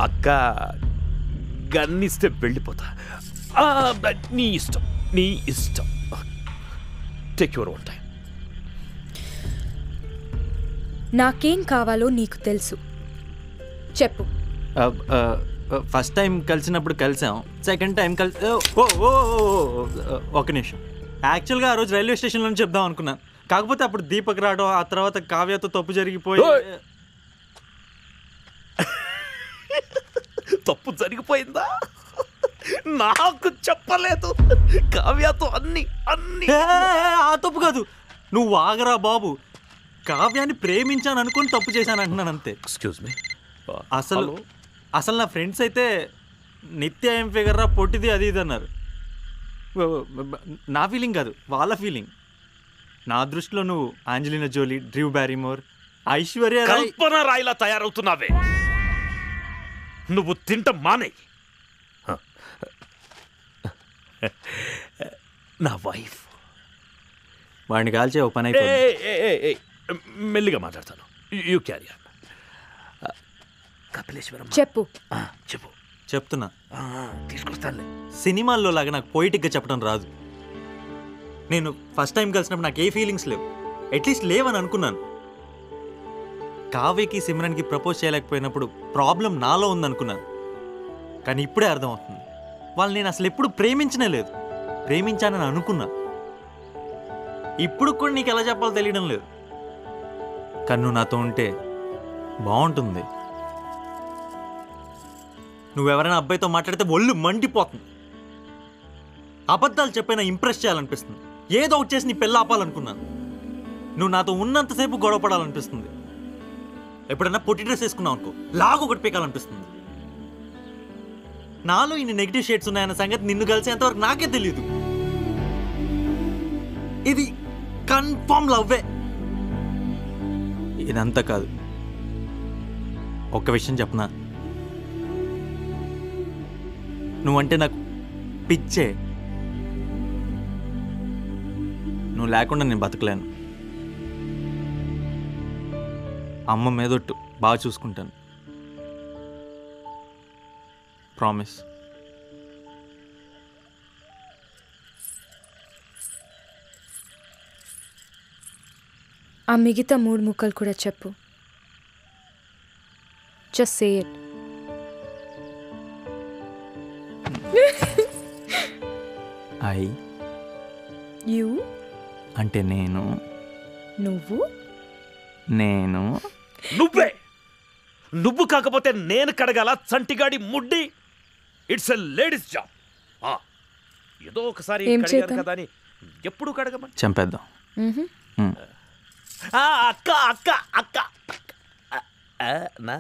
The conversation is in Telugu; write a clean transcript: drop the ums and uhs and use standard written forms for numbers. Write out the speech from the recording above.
అక్క గన్నిస్తే వెళ్ళిపోతా. నీ ఇష్టం, నీ ఇష్టం. Take your own time. నాకేం కావాలో నీకు తెలుసు, చెప్పు. ఫస్ట్ టైం కలిసినప్పుడు కలిసాం, సెకండ్ టైం ఒక నిమిషం. యాక్చువల్గా ఆ రోజు రైల్వే స్టేషన్లో చెప్దాం అనుకున్నాను, కాకపోతే అప్పుడు దీపక్ రావడం, ఆ తర్వాత కావ్యతో తప్పు జరిగిపోయి. తప్పు జరిగిపోయిందా? నాకు చెప్పలేదు. కావ్యతో అన్ని అన్ని. ఆ తప్పు కాదు, నువ్వు ఆగరా బాబు. కావ్యాన్ని ప్రేమించాను అనుకుని తప్పు చేశాను అంటున్నాను అంతే. Excuse me. అసలు నా ఫ్రెండ్స్ అయితే నిత్య ఏం ఫిగర్ రా పొట్టిది అది ఇది అన్నారు. నా ఫీలింగ్ కాదు, వాళ్ళ ఫీలింగ్. నా దృష్టిలో నువ్వు ఆంజలినా జోలీ, డ్రూ బ్యారిమోర్, ఐశ్వర్య కల్పన రాయిలా తయారవుతున్నావే. నువ్వు తింట మానే. నా వైఫ్. వాడిని కాల్చే ఓ పని అయిపోయింది. మెల్లిగా మాట్లాడతాను. You carry on. కపిలేశ్వరం చెప్పు. చెప్పు. చెప్తున్నా, తీసుకొస్తానులే. సినిమాల్లో లాగా నాకు పొయిటిక్గా చెప్పడం రాదు. నేను ఫస్ట్ టైం కలిసినప్పుడు నాకు ఏ ఫీలింగ్స్ లేవు, అట్లీస్ట్ లేవని అనుకున్నాను. కావ్యకి సిమ్రన్కి ప్రపోజ్ చేయలేకపోయినప్పుడు ప్రాబ్లం నాలో ఉందనుకున్నాను. కానీ ఇప్పుడే అర్థమవుతుంది, వాళ్ళు నేను అసలు ఎప్పుడు ప్రేమించనే లేదు. ప్రేమించానని అనుకున్నా. ఇప్పుడు కూడా నీకు ఎలా చెప్పాలో తెలియడం లేదు. కానీ నువ్వు నాతో ఉంటే బాగుంటుంది. నువ్వెవరైనా అబ్బాయితో మాట్లాడితే ఒళ్ళు మండిపోతుంది. అబద్ధాలు చెప్పైనా ఇంప్రెస్ చేయాలనిపిస్తుంది. ఏదో ఒకటి చేసి నీ పెళ్ళి ఆపాలనుకున్నాను. నువ్వు నాతో ఉన్నంతసేపు గొడవ పడాలనిపిస్తుంది. ఎప్పుడైనా పొట్టి డ్రెస్ వేసుకున్నావు అనుకో, లాగు ఒకటి పీకాలనిపిస్తుంది. నాలో ఇన్ని నెగిటివ్ షేడ్స్ ఉన్నాయన్న సంగతి నిన్ను కలిసేంతవరకు నాకే తెలియదు. ఇది కన్ఫర్మ్ లవ్వే. ఇదంతా కాదు. ఒక్క విషయం చెప్పనా, నువ్వంటే నాకు పిచ్చే. నువ్వు లేకుండా నేను బతకలేను. అమ్మ మీదొట్టు, బాగా చూసుకుంటాను. ప్రామిస్. ఆ మిగతా 3 ముక్కలు కూడా చెప్పు. Just say it. I you అంటే నేను, నువ్వు, నేను, నువ్వే. నువ్వు కాకపోతే నేను కడగాల చంటిగాడి ముడ్డి? It's a ladies job. ఏదో ఒకసారి కడిగాను కదా అని ఎప్పుడు కడగమని. చంపేద్దాం. అక్క అక్క అక్క నా